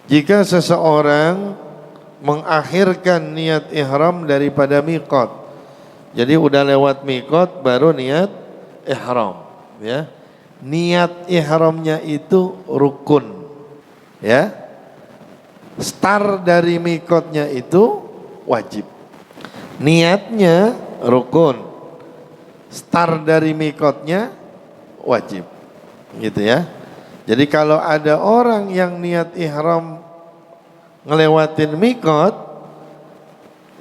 Jika seseorang mengakhirkan niat ihram daripada miqat, jadi udah lewat miqat baru niat ihram, ya. Niat ihramnya itu rukun, ya. Start dari miqatnya itu wajib. Niatnya rukun, start dari miqatnya wajib, gitu ya. Jadi kalau ada orang yang niat ihram ngelewatin miqat,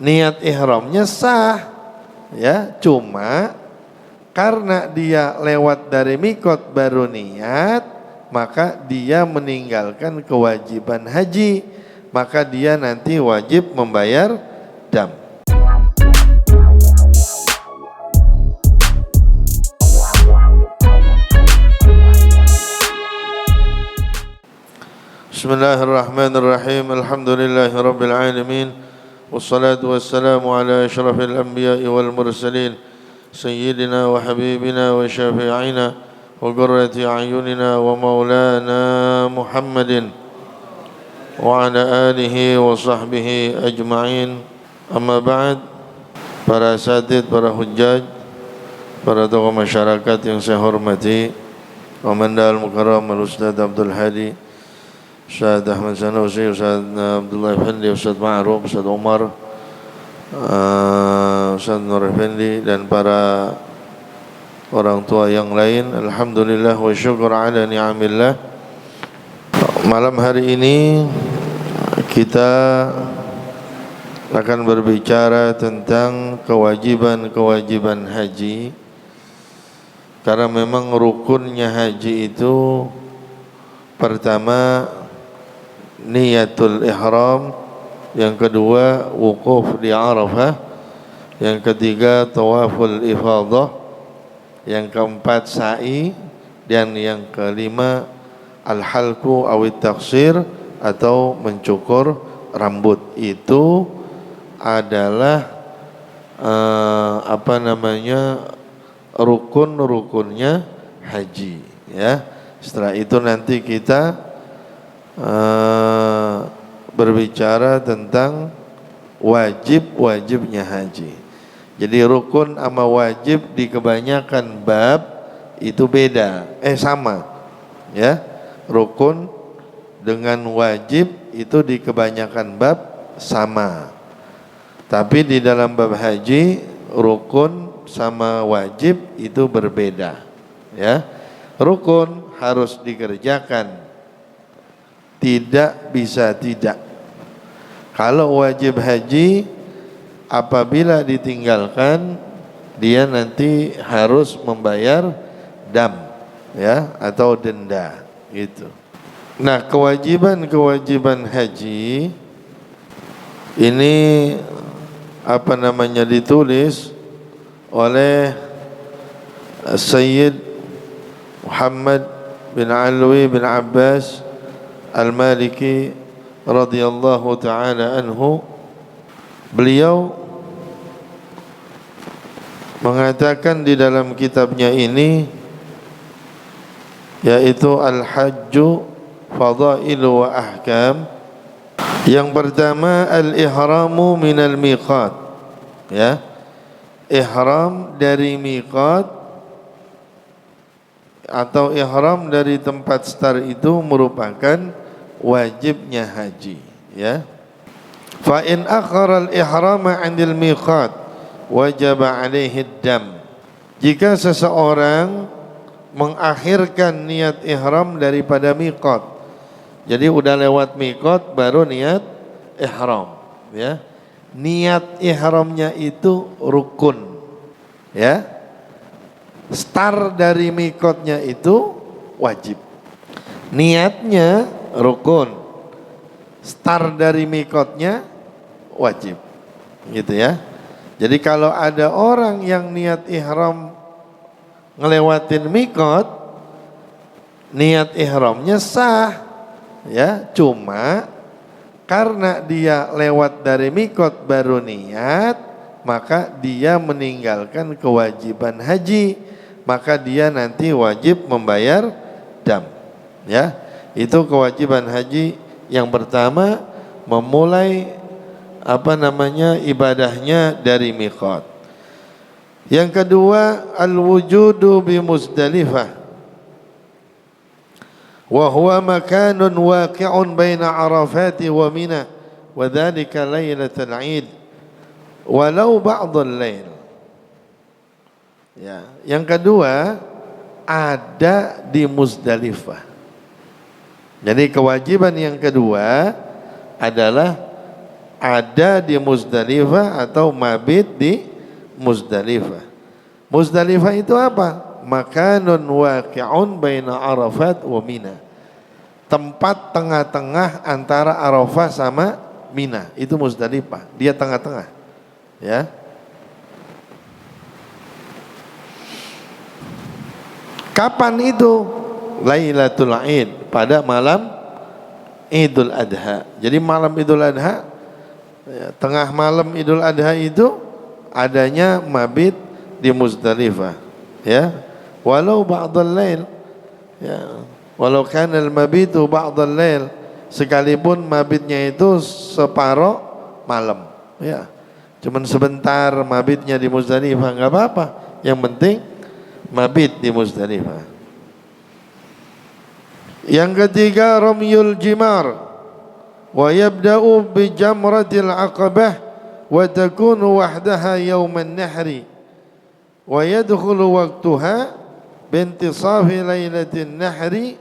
niat ihramnya sah, ya. Cuma karena dia lewat dari miqat baru niat, maka dia meninggalkan kewajiban haji, maka dia nanti wajib membayar dam. Bismillahirrahmanirrahim. Alhamdulillahirabbil alamin. Wassalatu wassalamu ala asyrafil anbiya'i wal mursalin sayyidina wa habibina wa syafi'ina wa qurrati a'yunina wa maulana Muhammadin wa ala alihi wa sahbihi ajma'in. Amma ba'd. Para asatidz, para hujjaj, para tokoh masyarakat yang saya hormati, Komandan Al-Mukarram Al-Ustaz Abdul Hadi, Ustaz Ahmad Sanusi, Ustaz Abdullah Effendi, Ustaz Ma'ruf, Ustaz Umar, Ustaz Nur Effendi, dan para orang tua yang lain. Alhamdulillah wa syukur ala ni'amillah. Malam hari ini kita akan berbicara tentang kewajiban-kewajiban haji, karena memang rukunnya haji itu pertama niyatul ihram, yang kedua wukuf di Arafah, yang ketiga tawaful ifadah, yang keempat sa'i, dan yang kelima al-halqu awit taksir atau mencukur rambut. Itu adalah rukun-rukunnya haji, ya. Setelah itu nanti kita berbicara tentang wajib-wajibnya haji. Jadi rukun sama wajib di kebanyakan bab itu beda, sama, ya. Rukun dengan wajib itu di kebanyakan bab sama. Tapi di dalam bab haji rukun sama wajib itu berbeda, ya. Rukun harus dikerjakan, tidak bisa tidak. Kalau wajib haji apabila ditinggalkan, dia nanti harus membayar dam, ya, atau denda, gitu. Nah, kewajiban-kewajiban haji ini ditulis oleh Sayyid Muhammad bin Alwi bin Abbas Al-Maliki radhiyallahu ta'ala anhu. Beliau mengatakan di dalam kitabnya ini, yaitu Al-Hajju Fadailu wa Ahkam. Yang pertama al-ihramu minal miqat, ya. Ihram dari miqat atau ihram dari tempat start itu merupakan wajibnya haji, ya. Fa in akhara al-ihrama 'anil miqat wajaba 'alaihi ad-dam. Jika seseorang mengakhirkan niat ihram daripada miqat, jadi udah lewat miqat baru niat ihram, ya. Niat ihramnya itu rukun, ya. Start dari miqatnya itu wajib. Niatnya rukun, start dari miqatnya wajib, gitu ya. Jadi kalau ada orang yang niat ihram ngelewatin miqat, niat ihramnya sah, ya. Cuma karena dia lewat dari miqat baru niat, maka dia meninggalkan kewajiban haji, maka dia nanti wajib membayar dam, ya. Itu kewajiban haji Yang pertama memulai ibadahnya dari miqat. Yang kedua al-wujudu bi Muzdalifah, wa huwa makanun waqi'un baina Arafat wa Mina, wa dzalika lailatul 'id walau ba'dal lail. Ya, yang kedua ada di Muzdalifah. Jadi kewajiban yang kedua adalah ada di Muzdalifah atau mabit di Muzdalifah. Muzdalifah itu apa? Makanun waqi'un baina Arafat wa Mina. Tempat tengah-tengah antara Arafah sama Mina. Itu Muzdalifah. Dia tengah-tengah. Ya. Kapan itu? Lailatul Id, pada malam Idul Adha. Jadi malam Idul Adha, tengah malam Idul Adha itu adanya mabit di Muzdalifah, ya. Walau ba'dal lail, ya. Walau kana al-mabitu ba'dal lail, sekalipun mabitnya itu separuh malam, ya. Cuman sebentar mabitnya di Muzdalifah enggak apa-apa. Yang penting mabit di Muzdalifah. Yang ketiga ramyul jimar, wa yabda'u bi jamratil aqabah wa takunu wahdaha yawman nahri wa yadkhulu waqtuha bintisafi lailatin nahri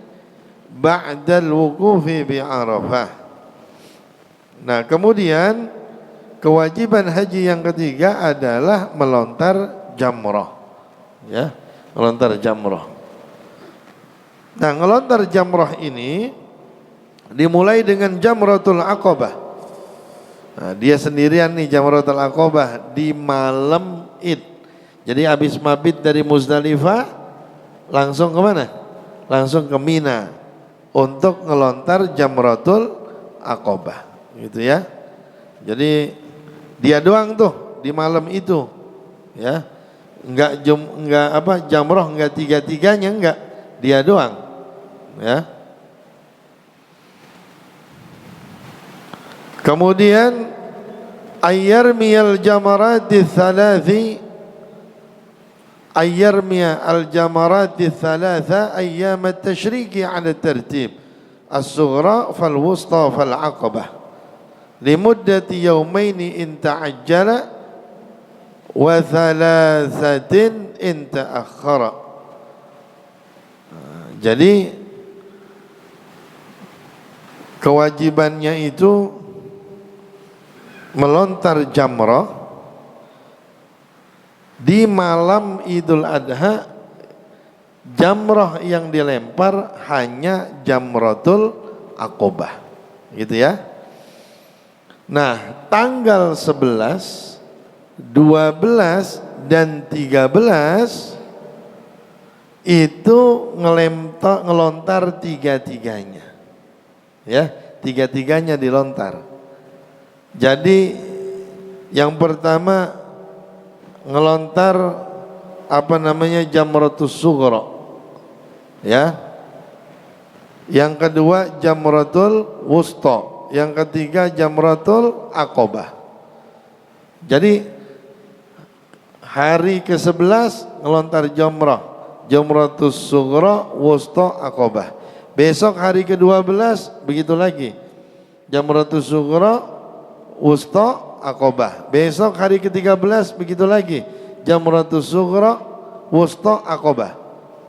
ba'da al-wuqufi bi Arafah. Nah, kemudian kewajiban haji yang ketiga adalah melontar jamrah, ya, melontar jamrah. Nah, ngelontar jamrah ini dimulai dengan Jamratul Aqabah. Nah, dia sendirian nih Jamratul Aqabah di malam Id. Jadi habis mabit dari Muzdalifah langsung ke mana? Langsung ke Mina untuk ngelontar Jamratul Aqabah, gitu ya. Jadi dia doang tuh di malam itu, ya. Enggak jamrah enggak tiga-tiganya, enggak. Dia doang. Ya. Kemudian ayyarmiyal jamarati thalathi, ayyarmiya al jamarati thalatha ayyam at-tashriki ala tartib as-sughra fal wusta fal aqabah limuddati yawmaini in ta'ajjala wa thalathatin in ta'akhkhara. Jadi kewajibannya itu melontar jamrah di malam Idul Adha. Jamrah yang dilempar hanya Jamratul Aqabah, gitu ya. Nah, tanggal 11, 12 dan 13 itu ngelontar tiga-tiganya. Ya, tiga-tiganya dilontar. Jadi yang pertama ngelontar Jamratus Sughra. Ya. Yang kedua Jamratul Wusta, yang ketiga Jamratul Aqabah. Jadi hari ke-11 ngelontar jamrah, Jamratus Sughra, Wusta, Aqabah. Besok hari ke-12 begitu lagi, Jamratus Sughra, Wusta, Aqabah. Besok hari ke-13 begitu lagi, Jamratus Sughra, Wusta, Aqabah.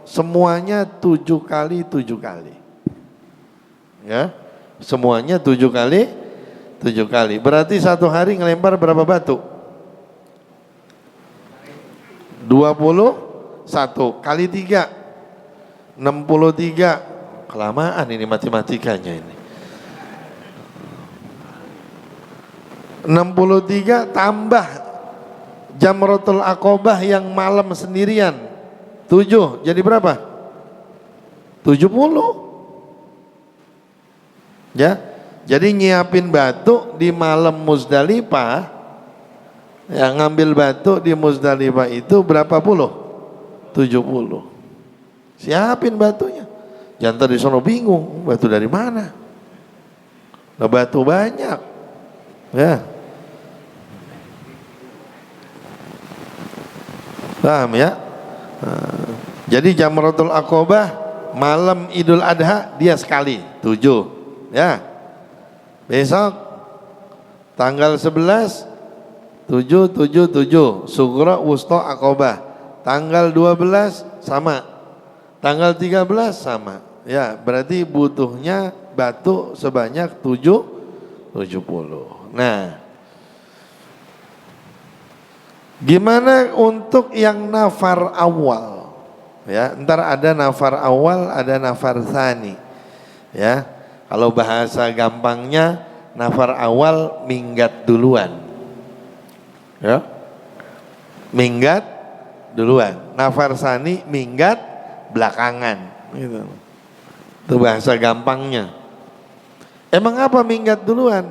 Semuanya 7 kali 7 kali. Ya, semuanya 7 kali 7 kali. Berarti satu hari ngelempar berapa batu? 21 kali 3 63. Kelamaan ini matematikanya ini. 63 tambah Jamratul Aqabah yang malam sendirian 7, jadi berapa? 70. Ya. Jadi nyiapin batu di malam Muzdalifah, yang ngambil batu di Muzdalifah itu berapa puluh? 70. Siapin batunya. Jangan di sono bingung, batu dari mana? Nah, batu banyak. Ya. Paham ya? Jadi Jamratul Aqobah malam Idul Adha dia sekali 7. Ya. Besok tanggal 11 7 Sughra Wusta Aqobah. Tanggal 12 sama. Tanggal 13 sama. Ya, berarti butuhnya batu sebanyak 70. Nah, gimana untuk yang nafar awal? Ya, ntar ada nafar awal, ada nafar tsani. Ya, kalau bahasa gampangnya nafar awal minggat duluan. Ya, minggat duluan. Nafar tsani minggat belakangan. Gitu. Itu bahasa gampangnya. Emang apa minggat duluan?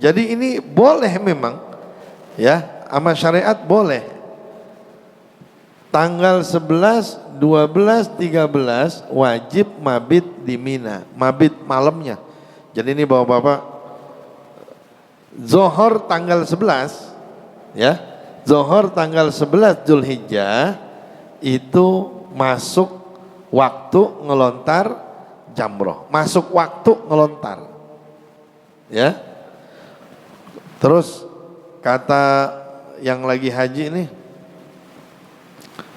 Jadi ini boleh memang, ya, sama syariat boleh. Tanggal 11, 12, 13 wajib mabit di Mina, mabit malamnya. Jadi ini bapak-bapak, Zohor tanggal 11, ya, Zohor tanggal 11 Dzulhijjah itu masuk waktu ngelontar jamroh, masuk waktu ngelontar, ya. Terus kata yang lagi haji ini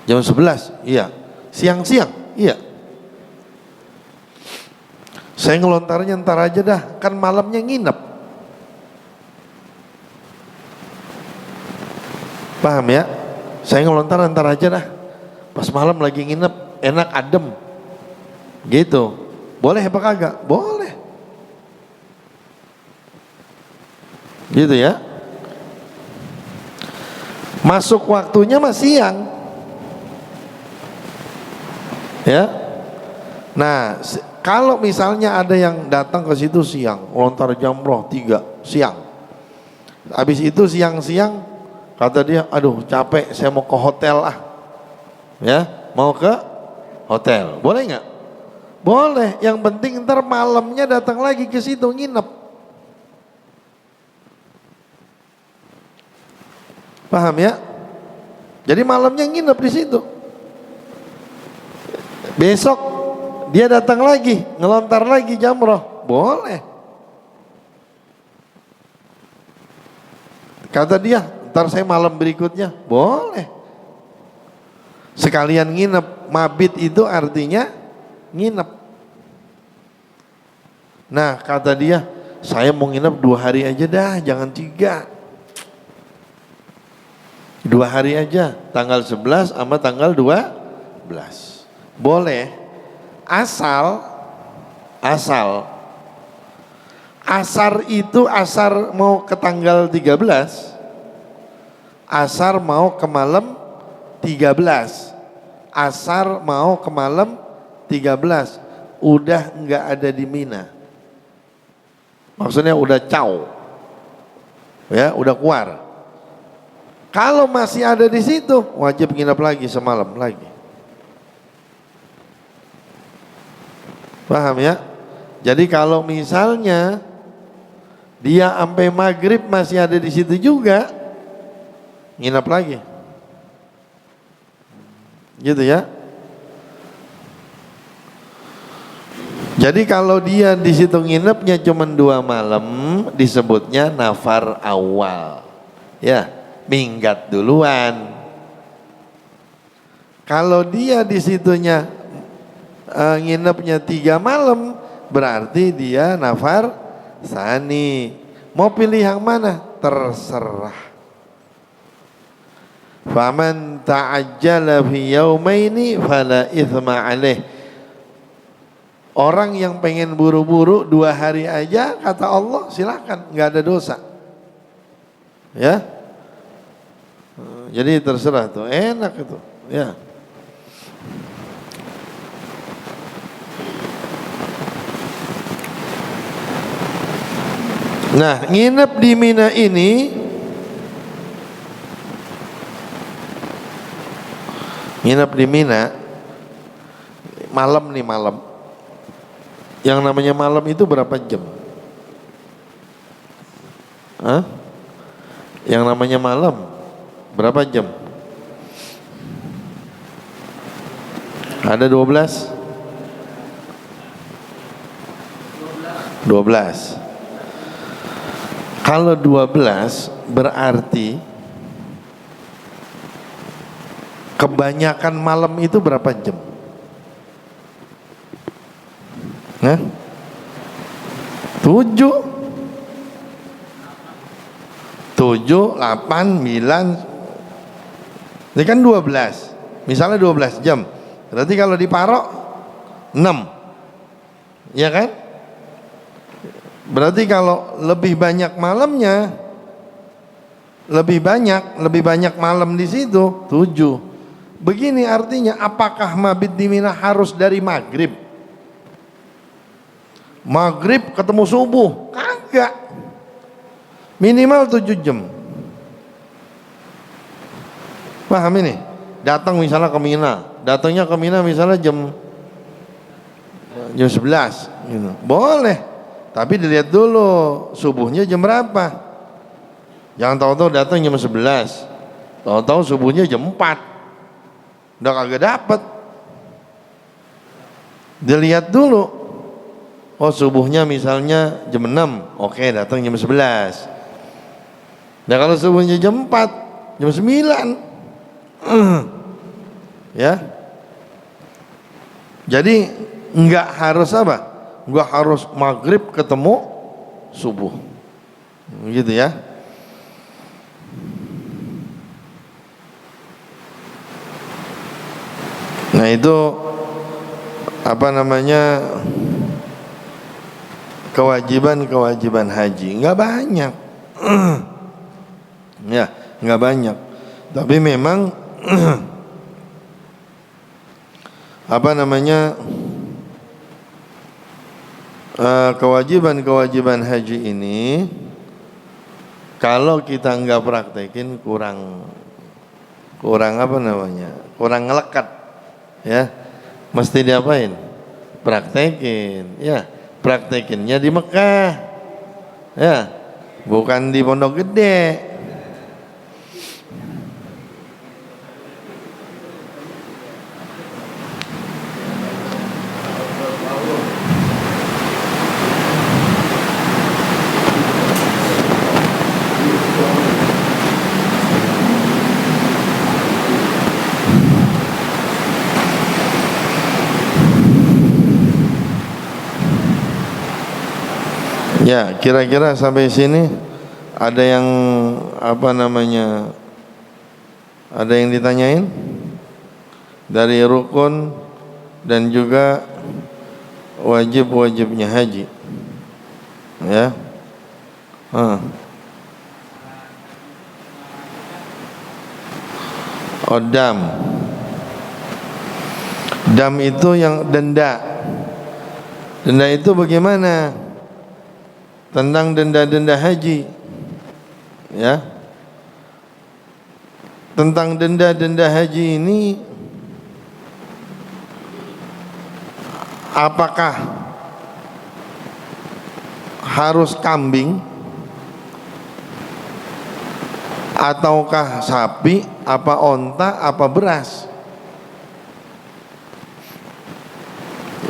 jam 11, iya. Siang-siang, iya. Saya ngelontarnya ntar aja dah, kan malamnya nginep. Paham ya? Saya ngelontar ntar aja dah, pas malam lagi nginep, enak adem. Gitu. Boleh apa kagak? Boleh. Gitu ya. Masuk waktunya masih siang. Ya. Nah, kalau misalnya ada yang datang ke situ siang, lontar jamroh 3 siang. Habis itu siang-siang kata dia, aduh capek, saya mau ke hotel ah. Ya, mau ke hotel. Boleh nggak? Boleh, yang penting ntar malamnya datang lagi ke situ nginep. Paham ya? Jadi malamnya nginep di situ. Besok dia datang lagi, ngelontar lagi jamroh. Boleh. Kata dia, ntar saya malam berikutnya. Boleh. Sekalian nginep, mabit itu artinya nginep. Nah kata dia, saya mau nginep 2 hari aja dah, jangan 3. 2 hari aja, tanggal 11 sama tanggal 12. Boleh, asal asar itu asar mau ke tanggal 13, asar mau ke malam 13, asar mau ke malam 13, udah enggak ada di Mina. Maksudnya udah caw. Ya, udah keluar. Kalau masih ada di situ, wajib nginep lagi semalam lagi. Paham ya? Jadi kalau misalnya dia sampai maghrib masih ada di situ juga, nginep lagi. Gitu ya. Jadi kalau dia di situ nginepnya cuma 2 malam, disebutnya nafar awal. Ya, minggat duluan. Kalau dia di situnya nginepnya 3 malam, berarti dia nafar tsani. Mau pilih yang mana? Terserah. Faman ta'ajjala fi yaumaini fala itsma alaih. Orang yang pengen buru-buru 2 hari aja, kata Allah silakan, nggak ada dosa. Ya. Jadi terserah tuh, enak itu. Ya. Nah, nginep di Mina ini malam nih, malam. Yang namanya malam itu berapa jam? Hah? Yang namanya malam berapa jam? Ada 12? 12. Kalau 12 berarti kebanyakan malam itu berapa jam? Hah? 7, 8, 9. Ini kan 12. Misalnya 12 jam. Berarti kalau diparok 6. Ya kan? Berarti kalau lebih banyak malamnya, lebih banyak malam di situ 7. Begini artinya, apakah mabit di Mina harus dari maghrib? Maghrib ketemu subuh? Kagak. Minimal 7 jam. Paham ini? Datang misalnya ke Mina, datangnya ke Mina misalnya jam 11 gitu. Boleh. Tapi dilihat dulu subuhnya jam berapa. Jangan tahu-tahu datang jam 11. Tahu-tahu subuhnya jam 4. Udah kagak dapet. Dilihat dulu. Oh, subuhnya misalnya jam 6. Oke, datang jam 11. Nah, kalau subuhnya jam 4, jam 9. Ya. Jadi enggak harus apa? Enggak harus maghrib ketemu subuh. Gitu ya. Nah, itu apa namanya? Kewajiban haji. Enggak banyak. Ya, enggak banyak. Tapi memang apa namanya? Kewajiban haji ini kalau kita enggak praktekin kurang apa namanya? Kurang ngelekat, ya. Mesti diapain? Praktekin, ya. Praktekinnya di Mekah, ya, bukan di Pondok Gede. Ya, kira-kira sampai sini ada yang apa namanya? Ada yang ditanyain dari rukun dan juga wajib-wajibnya haji. Ya. Oh, dam. Dam itu yang denda. Denda itu bagaimana? Tentang denda-denda haji, ya. Tentang denda-denda haji ini, apakah harus kambing ataukah sapi, apa onta, apa beras?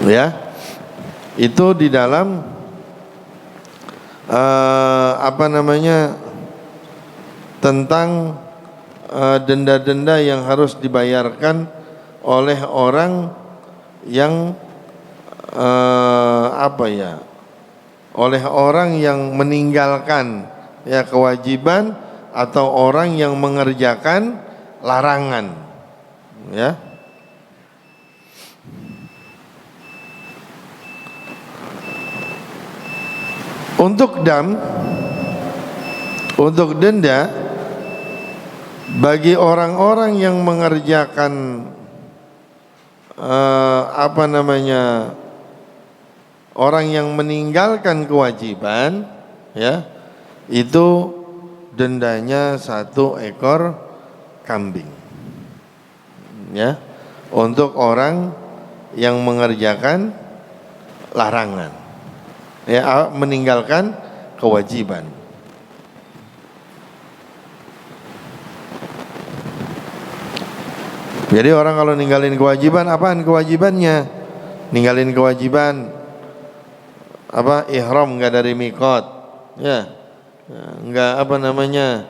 Ya, itu di dalam apa namanya, tentang denda-denda yang harus dibayarkan oleh orang yang apa ya, oleh orang yang meninggalkan ya kewajiban atau orang yang mengerjakan larangan, ya. Untuk dam, untuk denda, bagi orang-orang yang mengerjakan apa namanya, orang yang meninggalkan kewajiban, ya, itu dendanya 1 ekor kambing, ya, untuk orang yang mengerjakan larangan, ya, meninggalkan kewajiban. Jadi orang kalau ninggalin kewajiban, apaan kewajibannya? Ninggalin kewajiban apa? Ihram enggak dari miqat. Ya. Enggak apa namanya?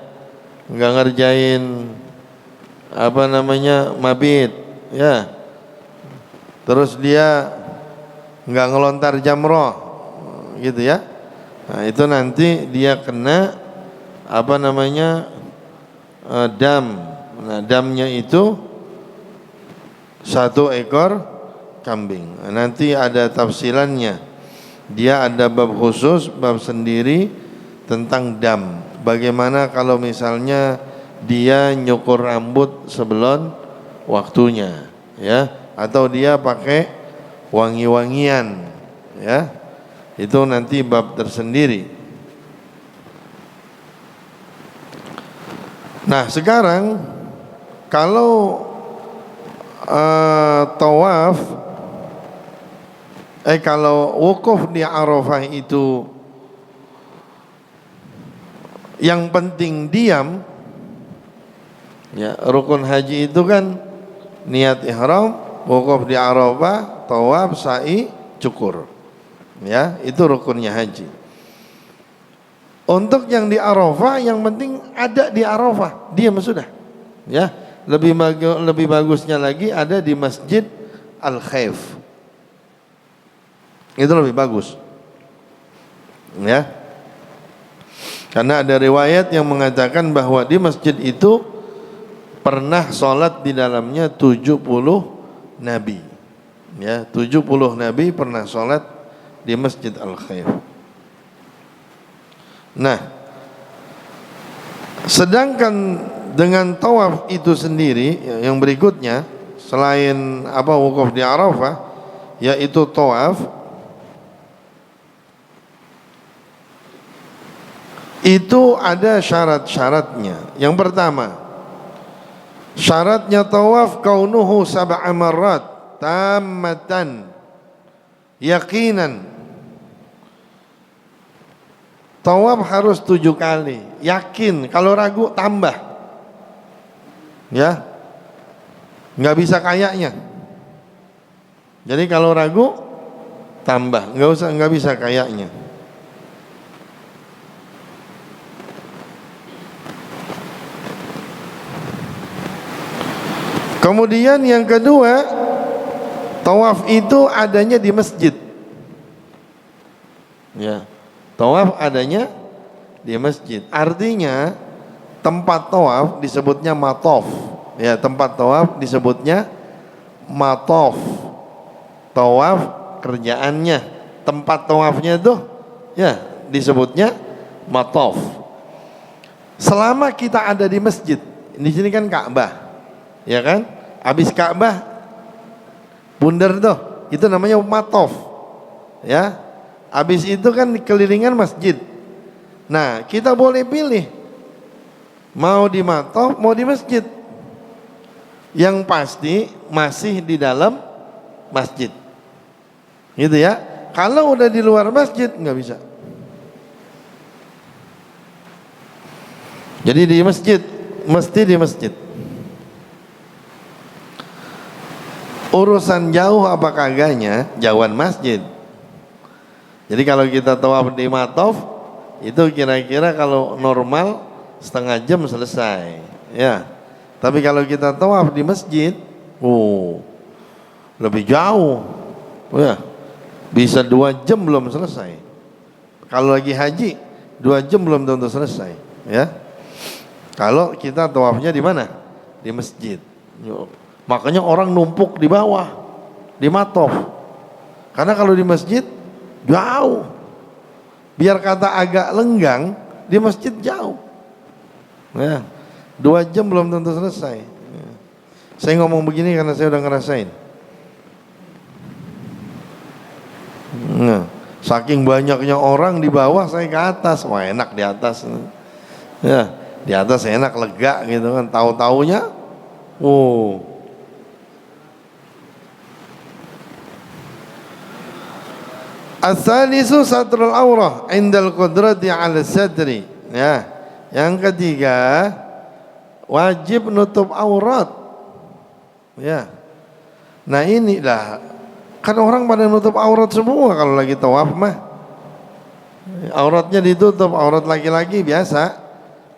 Enggak ngerjain apa namanya? Mabit. Ya. Terus dia enggak ngelontar jamroh. Gitu ya. Nah, itu nanti dia kena apa namanya? Dam. Nah, damnya itu 1 ekor kambing. Nanti ada tafsilannya. Dia ada bab khusus, bab sendiri tentang dam. Bagaimana kalau misalnya dia nyukur rambut sebelum waktunya, ya, atau dia pakai wangi-wangian, ya. Itu nanti bab tersendiri. Nah, sekarang kalau tawaf kalau wukuf di Arafah itu yang penting diam, ya, rukun haji itu kan niat ihram, wukuf di Arafah, tawaf, sa'i, cukur, ya, itu rukunnya haji. Untuk yang di Arafah yang penting ada di Arafah, diam sudah, ya. Lebih bagusnya lagi ada di Masjid Al-Khaif. Itu lebih bagus. Ya. Karena ada riwayat yang mengatakan bahwa di masjid itu pernah sholat di dalamnya 70 nabi. Ya, 70 nabi pernah sholat di Masjid Al-Khaif. Nah, sedangkan dengan tawaf itu sendiri yang berikutnya selain apa wukuf di Arafah, yaitu tawaf itu ada syarat-syaratnya. Yang pertama, syaratnya tawaf kaunuhu sab'a marrat tammatan yaqinan. Tawaf harus 7 kali, yakin. Kalau ragu tambah. Ya, nggak bisa kayaknya. Jadi kalau ragu tambah, nggak bisa kayaknya. Kemudian yang kedua, tawaf itu adanya di masjid. Ya, tawaf adanya di masjid. Artinya tempat tawaf disebutnya matof. Ya, tempat tawaf disebutnya matof. Tawaf kerjaannya, tempat tawafnya itu ya disebutnya matof. Selama kita ada di masjid, di sini kan Ka'bah, ya kan? Habis Ka'bah bundar tuh, itu namanya matof. Ya, habis itu kan kelilingan masjid. Nah, kita boleh pilih mau di matof, mau di masjid. Yang pasti masih di dalam masjid. Gitu ya. Kalau udah di luar masjid nggak bisa. Jadi di masjid, mesti di masjid. Urusan jauh apa kagaknya, jauhan masjid. Jadi kalau kita tawaf di matof, itu kira-kira kalau normal setengah jam selesai, ya. Tapi kalau kita tawaf di masjid, lebih jauh, ya. Bisa 2 jam belum selesai. Kalau lagi haji, 2 jam belum tentu selesai, ya. Kalau kita tawafnya di mana? Di masjid. Makanya orang numpuk di bawah, di matof. Karena kalau di masjid jauh. Biar kata agak lenggang, di masjid jauh. Ya. 2 jam belum tentu selesai. Saya ngomong begini karena saya udah ngerasain. Nah, saking banyaknya orang di bawah, saya ke atas. Wah, enak di atas. Ya, di atas enak, lega gitu kan. Tahu-taunya, As-salisu satrul aurah indal qudrati 'ala sadri. Ya. Yang ketiga, wajib nutup aurat Ya. Nah inilah, kan orang pada nutup aurat semua kalau lagi tawaf mah. Auratnya ditutup, aurat laki-laki biasa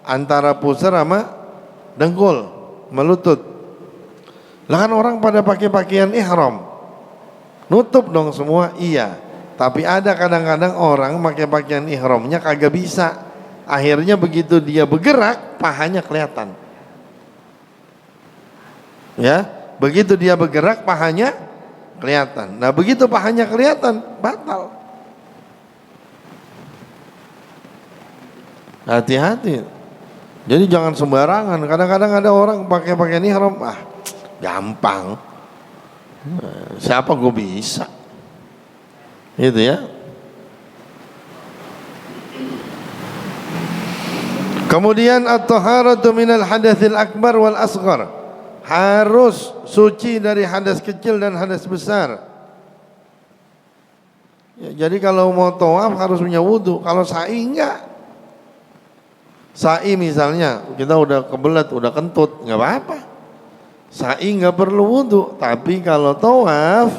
antara pusar sama dengkul, melutut. Lah kan orang pada pakai pakaian ihram, nutup dong semua, iya. Tapi ada kadang-kadang orang pakai pakaian ihramnya kagak bisa. Akhirnya begitu dia bergerak, pahanya kelihatan. Ya, begitu dia bergerak pahanya kelihatan. Nah begitu pahanya kelihatan, batal. Hati-hati. Jadi jangan sembarangan. Kadang-kadang ada orang pakai pakaian ihram, gampang. Siapa gue bisa? Gitu ya. Kemudian at-taharatu minal hadatsil akbar wal asghar. Harus suci dari hadas kecil dan hadas besar. Ya, jadi kalau mau tawaf harus punya wudu. Kalau sa'i enggak. Sa'i misalnya kita udah kebelet, udah kentut, enggak apa-apa. Sa'i enggak perlu wudu. Tapi kalau tawaf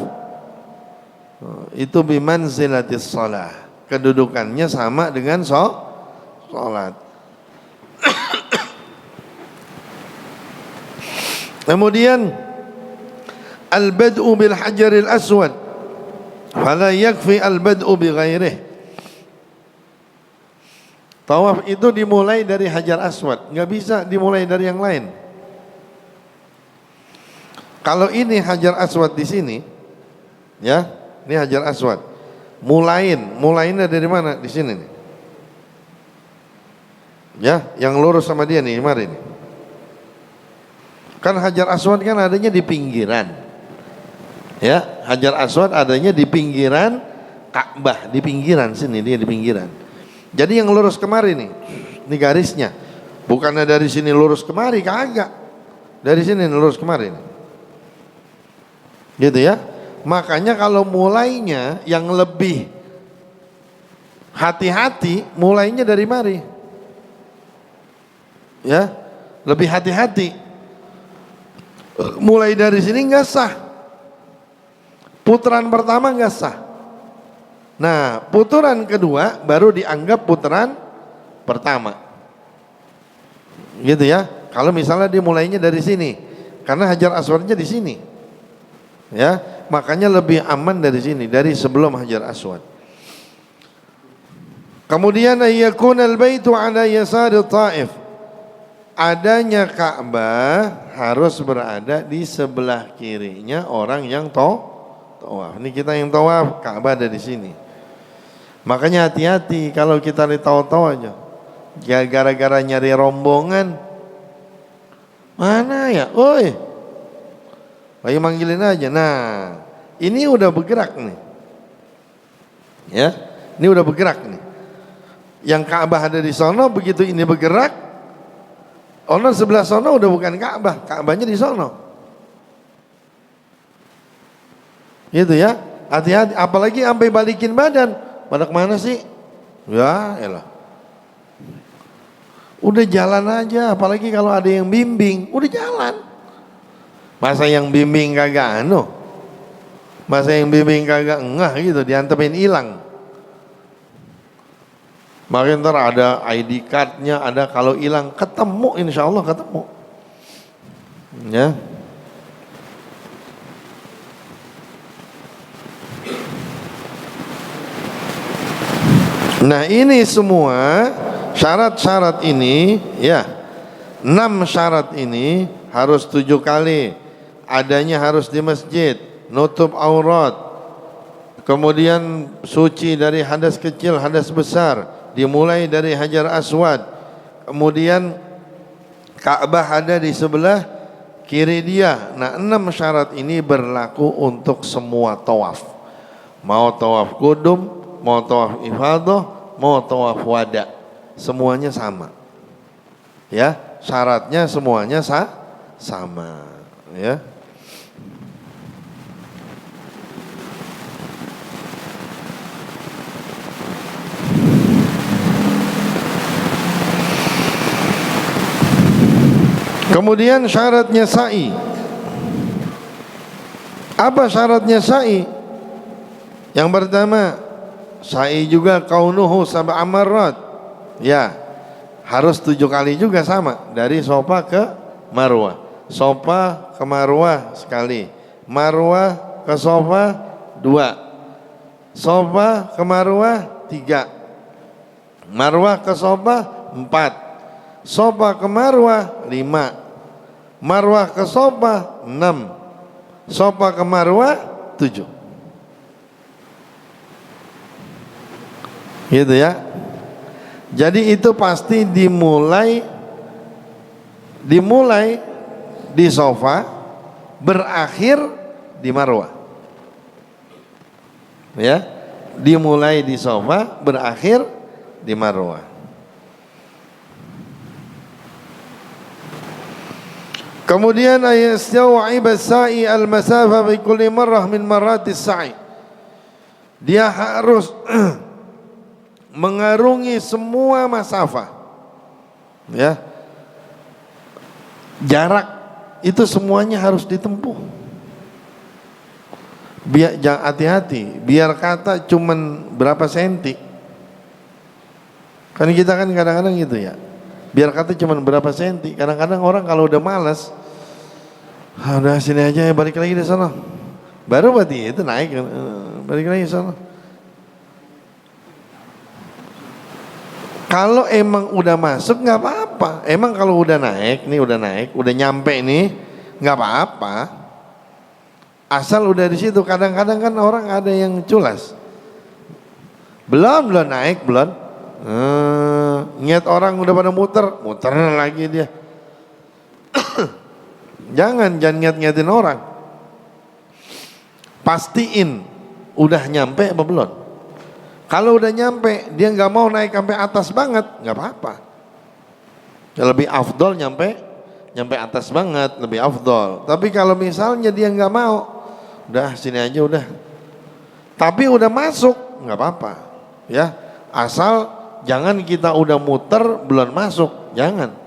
itu bimanzilatis shalah. Kedudukannya sama dengan salat. Kemudian al-bad'u bil hajaril aswad fala yakfi al-bad'u bi ghairihi. Tawaf itu dimulai dari hajar aswad, enggak bisa dimulai dari yang lain. Kalau ini hajar aswad di sini, ya, ini hajar aswad. Mulainnya dari mana? Di sini nih. Ya, yang lurus sama dia nih, mari nih. Kan hajar aswad kan adanya di pinggiran. Ya, hajar aswad adanya di pinggiran Ka'bah, di pinggiran sini, dia di pinggiran. Jadi yang lurus kemari nih, ini garisnya. Bukannya dari sini lurus kemari, kagak. Dari sini lurus kemari nih. Gitu ya. Makanya kalau mulainya yang lebih hati-hati, mulainya dari mari. Ya, lebih hati-hati. Mulai dari sini enggak sah. Putaran pertama enggak sah. Nah, putaran kedua baru dianggap putaran pertama. Gitu ya. Kalau misalnya dimulainya dari sini, karena hajar aswadnya di sini. Ya, makanya lebih aman dari sini, dari sebelum hajar aswad. Kemudian ayakunal baitu ala yasari Taif. Adanya Ka'bah harus berada di sebelah kirinya orang yang tawaf. Ini kita yang tawaf, Ka'bah ada di sini. Makanya hati-hati kalau kita tahu-tahu aja. Gara-gara nyari rombongan. Mana ya? Oi. Lagi manggilin aja. Nah, ini udah bergerak nih. Ya, ini udah bergerak nih. Yang Ka'bah ada di sono, begitu ini bergerak, orang sebelah sono udah bukan Ka'bah, Ka'bahnya di sono. Gitu ya. Hati-hati, apalagi sampai balikin badan. Pada kemana sih? Ya, elah. Udah jalan aja, apalagi kalau ada yang bimbing, udah jalan. Masa yang bimbing kagak masa yang bimbing kagak ngah gitu, diantepin hilang. Makanya ntar ada ID cardnya, ada kalau hilang ketemu, insya Allah ketemu. Ya. Nah ini semua syarat-syarat ini, ya, 6 syarat ini harus 7 kali. Adanya harus di masjid, nutup aurat, kemudian suci dari hadas kecil, hadas besar, dimulai dari hajar aswad, kemudian Ka'bah ada di sebelah kiri dia. Nah 6 syarat ini berlaku untuk semua tawaf. Mau tawaf qudum, mau tawaf ifadah, mau tawaf wada, semuanya sama. Ya, syaratnya semuanya sama. Ya. Kemudian syaratnya sa'i. Apa syaratnya sa'i? Yang pertama, sa'i juga kaunuhu sab'a marrat. Ya, harus 7 kali juga sama, dari Safa ke Marwah. Safa ke Marwah sekali, Marwah ke Safa 2, Safa ke Marwah 3, Marwah ke Safa 4, Safa ke Marwah 5, Marwah ke Safa 6, Safa ke Marwah 7. Gitu ya. Jadi itu pasti dimulai di Safa, berakhir di Marwah. Ya, dimulai di Safa, berakhir di Marwah. Kemudian ayastaw'ib as-sa'i al-masafa bi kulli marrah min marratis sa'i. Dia harus mengarungi semua masafah. Ya. Jarak itu semuanya harus ditempuh. Biar jangan hati-hati, biar kata cuman berapa senti. Kan kita kan kadang-kadang gitu ya. Biar kata cuman berapa senti. Kadang-kadang orang kalau udah malas, udah sini aja ya, balik lagi di sana. Baru berarti itu naik, balik lagi di sana. Kalau emang udah masuk nggak apa-apa. Emang kalau udah naik, udah nyampe nih, nggak apa-apa. Asal udah di situ. Kadang-kadang kan orang ada yang culas. Belum naik, belum. Niat orang udah pada muter lagi dia. Jangan niat-niatin orang. Pastiin udah nyampe apa belum. Kalau udah nyampe, dia nggak mau naik sampai atas banget, nggak apa-apa. Lebih afdol nyampe atas banget, lebih afdol. Tapi kalau misalnya dia nggak mau, udah sini aja udah. Tapi udah masuk, nggak apa-apa, ya. Asal jangan kita udah muter belum masuk, jangan.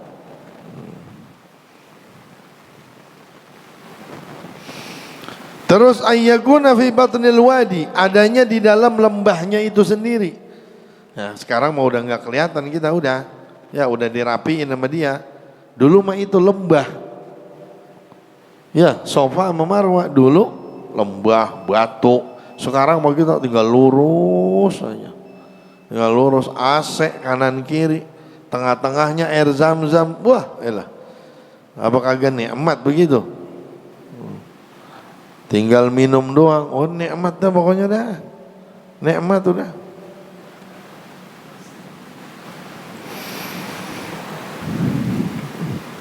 Terus ayyakuna fi batnil wadi, adanya di dalam lembahnya itu sendiri. Nah, sekarang mau udah nggak kelihatan kita udah dirapiin sama dia. Dulu mah itu lembah. Ya, Safa sama Marwah dulu lembah, batu. Sekarang mau kita tinggal lurus aja. Tinggal lurus, AC kanan kiri, tengah-tengahnya air Zam-Zam. Wah, elah. Apa kagak nikmat begitu? Tinggal minum doang. Oh, nikmat dah pokoknya dah. Nikmat udah.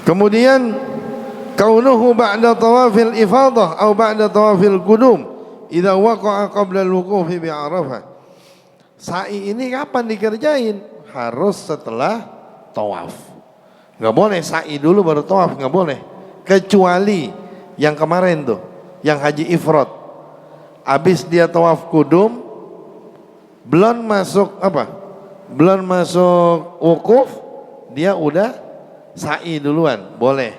Kemudian kaunuhu ba'da tawafil ifadah atau ba'da tawafil qudum idza waqa'a qabla al-wuqufi bi Arafah. Sa'i ini kapan dikerjain? Harus setelah tawaf. Enggak boleh sa'i dulu baru tawaf, enggak boleh. Kecuali yang kemarin tuh, yang haji ifrad. Habis dia tawaf qudum, belum masuk wukuf, dia udah sa'i duluan, boleh.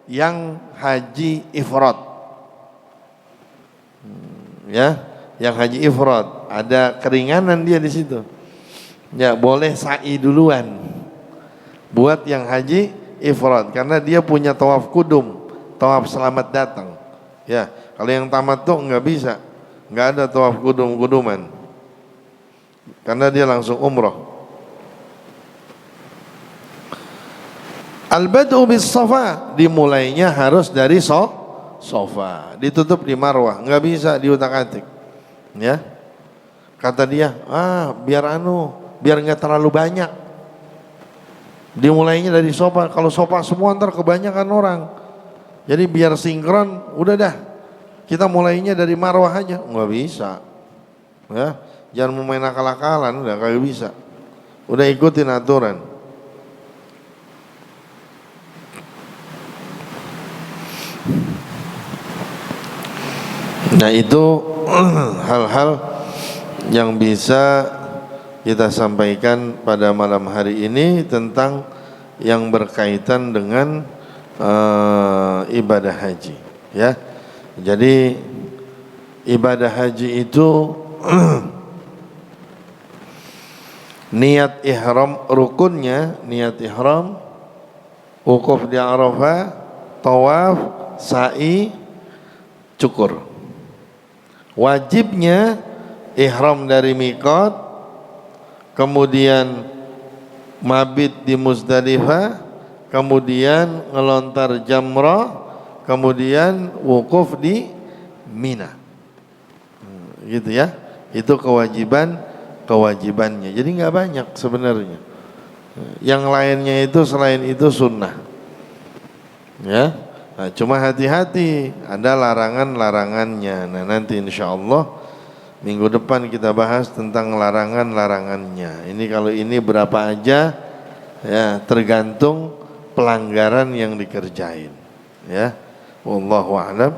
Yang haji ifrad, ya, yang haji ifrad ada keringanan dia di situ, ya boleh sa'i duluan. Buat yang haji ifrad, karena dia punya tawaf qudum, tawaf selamat datang. Ya, kalau yang tamattu nggak bisa, nggak ada tawaf qudum-quduman, karena dia langsung umroh. Al-bad'u bis Safa, dimulainya harus dari Safa, ditutup di Marwah, nggak bisa diutak-atik. Ya, kata dia, biar nggak terlalu banyak. Dimulainya dari Safa, kalau Safa semua ntar kebanyakan orang. Jadi biar sinkron, udah dah, kita mulainya dari Marwah aja, nggak bisa. Ya, jangan main akal-akalan, udah kagak bisa. Udah ikutin aturan. Nah, itu hal-hal yang bisa kita sampaikan pada malam hari ini tentang yang berkaitan dengan ibadah haji, ya. Jadi ibadah haji itu niat ihram rukunnya, niat ihram, wukuf di Arafah, tawaf, sa'i, cukur. Wajibnya ihram dari miqat, kemudian mabit di Muzdalifah, kemudian ngelontar jamrah, kemudian wukuf di Mina. Gitu ya. Itu kewajibannya. Jadi nggak banyak sebenarnya. Yang lainnya itu selain itu sunnah. Ya. Nah, cuma hati-hati, ada larangan-larangannya. Nah, nanti insyaallah minggu depan kita bahas tentang larangan-larangannya. Ini kalau ini berapa aja, ya tergantung pelanggaran yang dikerjain. Ya, wallahu a'lam.